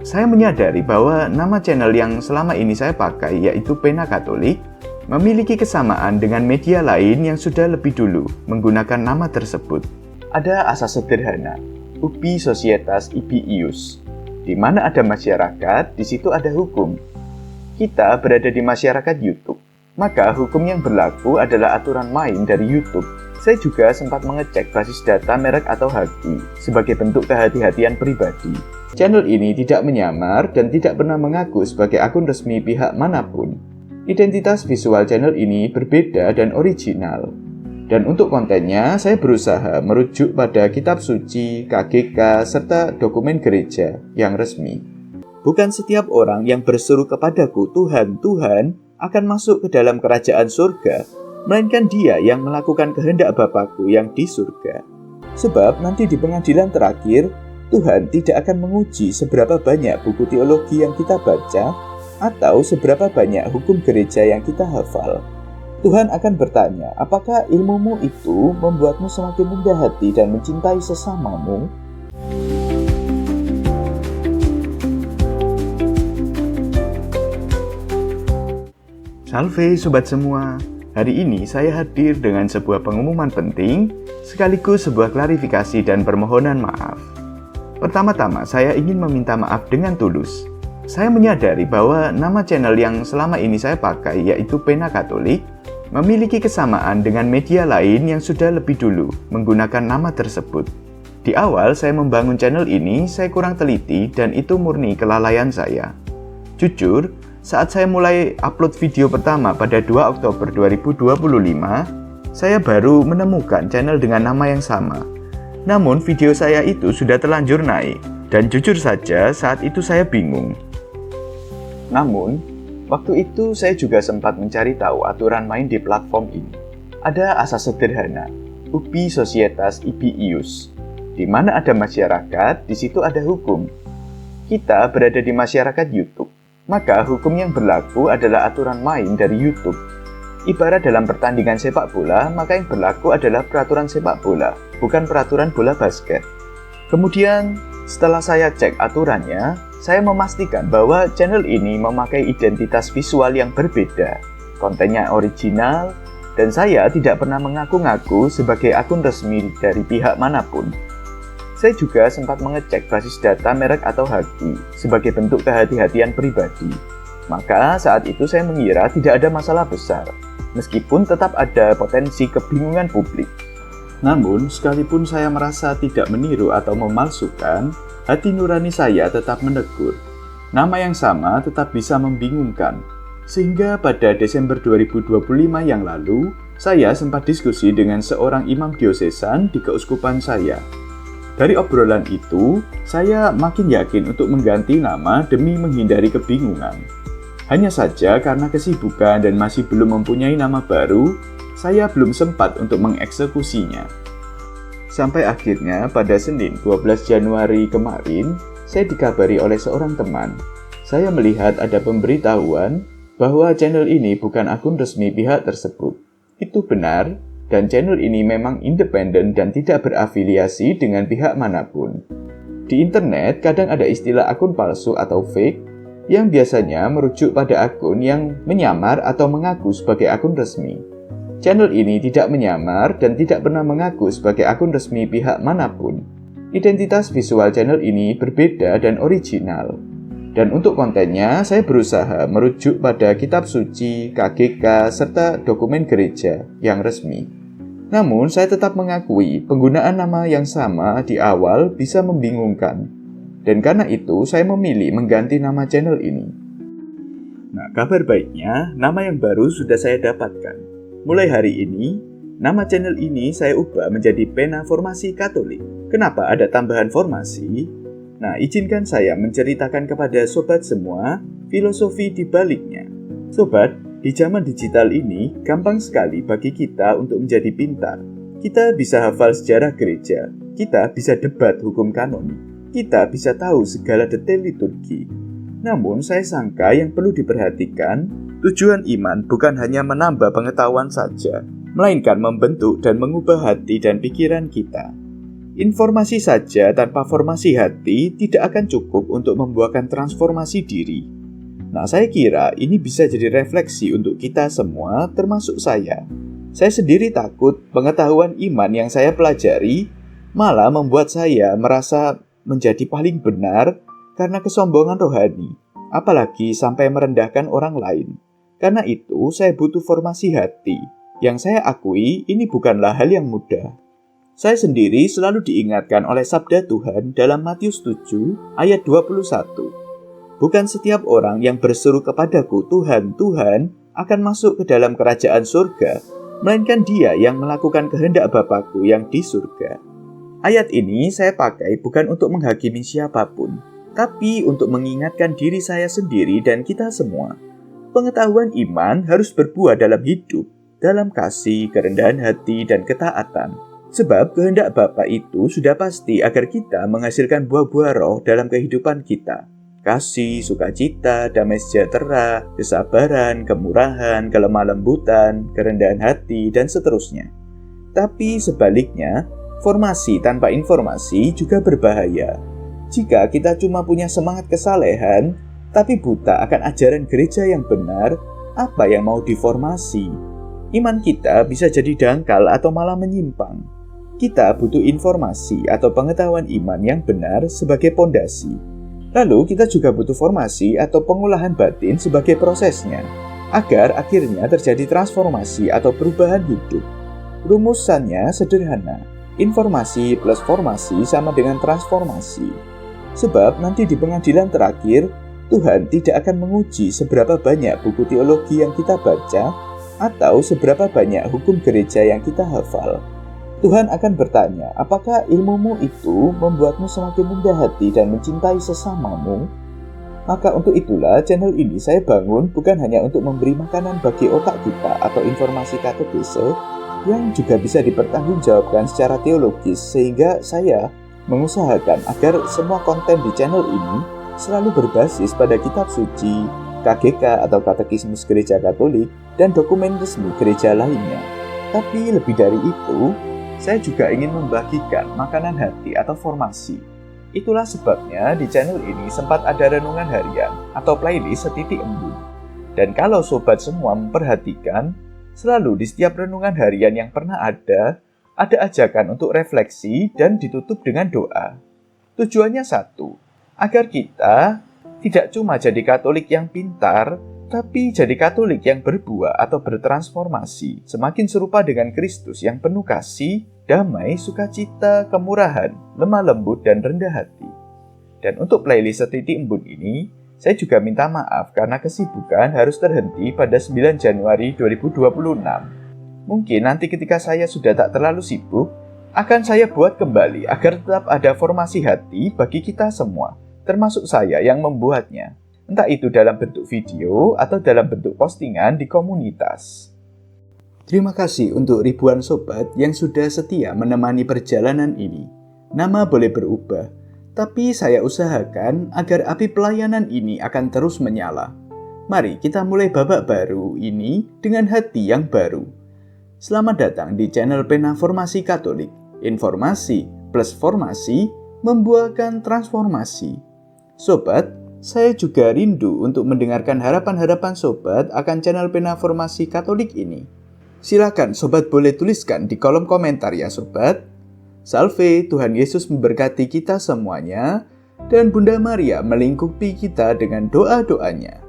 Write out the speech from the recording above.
Saya menyadari bahwa nama channel yang selama ini saya pakai, yaitu Pena Katolik, memiliki kesamaan dengan media lain yang sudah lebih dulu menggunakan nama tersebut. Ada asas sederhana, ubi societas ibi ius. Di mana ada masyarakat, di situ ada hukum. Kita berada di masyarakat YouTube, maka hukum yang berlaku adalah aturan main dari YouTube. Saya juga sempat mengecek basis data merek atau haki sebagai bentuk kehati-hatian pribadi. Channel ini tidak menyamar dan tidak pernah mengaku sebagai akun resmi pihak manapun. Identitas visual channel ini berbeda dan original. Dan untuk kontennya, saya berusaha merujuk pada kitab suci, KGK, serta dokumen gereja yang resmi. Bukan setiap orang yang berseru kepadaku, Tuhan, Tuhan, akan masuk ke dalam kerajaan surga, melainkan dia yang melakukan kehendak Bapakku yang di surga. Sebab nanti di pengadilan terakhir, Tuhan tidak akan menguji seberapa banyak buku teologi yang kita baca, atau seberapa banyak hukum gereja yang kita hafal. Tuhan akan bertanya, apakah ilmumu itu membuatmu semakin rendah hati dan mencintai sesamamu? Salve sobat semua, hari ini saya hadir dengan sebuah pengumuman penting, sekaligus sebuah klarifikasi dan permohonan maaf. Pertama-tama saya ingin meminta maaf dengan tulus. Saya menyadari bahwa nama channel yang selama ini saya pakai, yaitu Pena Katolik, memiliki kesamaan dengan media lain yang sudah lebih dulu menggunakan nama tersebut. Di awal saya membangun channel ini, saya kurang teliti dan itu murni kelalaian saya. Jujur, saat saya mulai upload video pertama pada 2 Oktober 2025, saya baru menemukan channel dengan nama yang sama. Namun video saya itu sudah terlanjur naik, dan jujur saja saat itu saya bingung. Namun, waktu itu saya juga sempat mencari tahu aturan main di platform ini. Ada asas sederhana, ubi societas ibi ius. Di mana ada masyarakat, di situ ada hukum. Kita berada di masyarakat YouTube, maka hukum yang berlaku adalah aturan main dari YouTube. Ibarat dalam pertandingan sepak bola, maka yang berlaku adalah peraturan sepak bola, bukan peraturan bola basket. Kemudian, setelah saya cek aturannya, saya memastikan bahwa channel ini memakai identitas visual yang berbeda, kontennya original, dan saya tidak pernah mengaku-ngaku sebagai akun resmi dari pihak manapun. Saya juga sempat mengecek basis data merek atau haki sebagai bentuk kehati-hatian pribadi. Maka saat itu saya mengira tidak ada masalah besar, meskipun tetap ada potensi kebingungan publik. Namun, sekalipun saya merasa tidak meniru atau memalsukan, hati nurani saya tetap menegur. Nama yang sama tetap bisa membingungkan. Sehingga pada Desember 2025 yang lalu, saya sempat diskusi dengan seorang imam diosesan di keuskupan saya. Dari obrolan itu, saya makin yakin untuk mengganti nama demi menghindari kebingungan. Hanya saja karena kesibukan dan masih belum mempunyai nama baru, saya belum sempat untuk mengeksekusinya. Sampai akhirnya pada Senin 12 Januari kemarin, saya dikabari oleh seorang teman. Saya melihat ada pemberitahuan bahwa channel ini bukan akun resmi pihak tersebut. Itu benar, dan channel ini memang independen dan tidak berafiliasi dengan pihak manapun. Di internet kadang ada istilah akun palsu atau fake, yang biasanya merujuk pada akun yang menyamar atau mengaku sebagai akun resmi. Channel ini tidak menyamar dan tidak pernah mengaku sebagai akun resmi pihak manapun. Identitas visual channel ini berbeda dan original. Dan untuk kontennya, saya berusaha merujuk pada kitab suci, KGK, serta dokumen gereja yang resmi. Namun, saya tetap mengakui penggunaan nama yang sama di awal bisa membingungkan. Dan karena itu, saya memilih mengganti nama channel ini. Nah, kabar baiknya, nama yang baru sudah saya dapatkan. Mulai hari ini, nama channel ini saya ubah menjadi Pena Formasi Katolik. Kenapa ada tambahan formasi? Nah, izinkan saya menceritakan kepada sobat semua filosofi di baliknya. Sobat, di zaman digital ini, gampang sekali bagi kita untuk menjadi pintar. Kita bisa hafal sejarah gereja, kita bisa debat hukum kanonik, kita bisa tahu segala detail liturgi. Namun, saya sangka yang perlu diperhatikan, tujuan iman bukan hanya menambah pengetahuan saja, melainkan membentuk dan mengubah hati dan pikiran kita. Informasi saja tanpa formasi hati tidak akan cukup untuk membuahkan transformasi diri. Nah, saya kira ini bisa jadi refleksi untuk kita semua, termasuk saya. Saya sendiri takut pengetahuan iman yang saya pelajari malah membuat saya merasa menjadi paling benar karena kesombongan rohani, apalagi sampai merendahkan orang lain. Karena itu, saya butuh formasi hati. Yang saya akui, ini bukanlah hal yang mudah. Saya sendiri selalu diingatkan oleh sabda Tuhan dalam Matius 7 ayat 21. Bukan setiap orang yang berseru kepadaku, Tuhan, Tuhan, akan masuk ke dalam kerajaan surga, melainkan dia yang melakukan kehendak Bapa-Ku yang di surga. Ayat ini saya pakai bukan untuk menghakimi siapapun, tapi untuk mengingatkan diri saya sendiri dan kita semua. Pengetahuan iman harus berbuah dalam hidup, dalam kasih, kerendahan hati, dan ketaatan. Sebab kehendak Bapa itu sudah pasti agar kita menghasilkan buah-buah roh dalam kehidupan kita. Kasih, sukacita, damai sejahtera, kesabaran, kemurahan, kelemah lembutan, kerendahan hati, dan seterusnya. Tapi sebaliknya, formasi tanpa informasi juga berbahaya. Jika kita cuma punya semangat kesalehan, tapi buta akan ajaran gereja yang benar, apa yang mau diformasi? Iman kita bisa jadi dangkal atau malah menyimpang. Kita butuh informasi atau pengetahuan iman yang benar sebagai pondasi. Lalu kita juga butuh formasi atau pengolahan batin sebagai prosesnya, agar akhirnya terjadi transformasi atau perubahan hidup. Rumusannya sederhana, informasi plus formasi sama dengan transformasi. Sebab nanti di pengadilan terakhir, Tuhan tidak akan menguji seberapa banyak buku teologi yang kita baca atau seberapa banyak hukum gereja yang kita hafal. Tuhan akan bertanya, apakah ilmumu itu membuatmu semakin rendah hati dan mencintai sesamamu? Maka untuk itulah channel ini saya bangun bukan hanya untuk memberi makanan bagi otak kita atau informasi katekese yang juga bisa dipertanggungjawabkan secara teologis, sehingga saya mengusahakan agar semua konten di channel ini selalu berbasis pada kitab suci, KGK atau Katekismus Gereja Katolik, dan dokumen resmi gereja lainnya. Tapi lebih dari itu, saya juga ingin membagikan makanan hati atau formasi. Itulah sebabnya di channel ini sempat ada renungan harian atau playlist setitik embun. Dan kalau sobat semua memperhatikan, selalu di setiap renungan harian yang pernah ada ajakan untuk refleksi dan ditutup dengan doa. Tujuannya satu, agar kita tidak cuma jadi Katolik yang pintar, tapi jadi Katolik yang berbuah atau bertransformasi, semakin serupa dengan Kristus yang penuh kasih, damai, sukacita, kemurahan, lemah lembut, dan rendah hati. Dan untuk playlist setitik embun ini, saya juga minta maaf karena kesibukan harus terhenti pada 9 Januari 2026. Mungkin nanti ketika saya sudah tak terlalu sibuk, akan saya buat kembali agar tetap ada formasi hati bagi kita semua, termasuk saya yang membuatnya, entah itu dalam bentuk video atau dalam bentuk postingan di komunitas. Terima kasih untuk ribuan sobat yang sudah setia menemani perjalanan ini. Nama boleh berubah, tapi saya usahakan agar api pelayanan ini akan terus menyala. Mari kita mulai babak baru ini dengan hati yang baru. Selamat datang di channel Pena Formasi Katolik. Informasi plus formasi membuahkan transformasi. Sobat, saya juga rindu untuk mendengarkan harapan-harapan sobat akan channel Pena Formasi Katolik ini. Silakan sobat boleh tuliskan di kolom komentar ya sobat. Salve, Tuhan Yesus memberkati kita semuanya, dan Bunda Maria melingkupi kita dengan doa-doanya.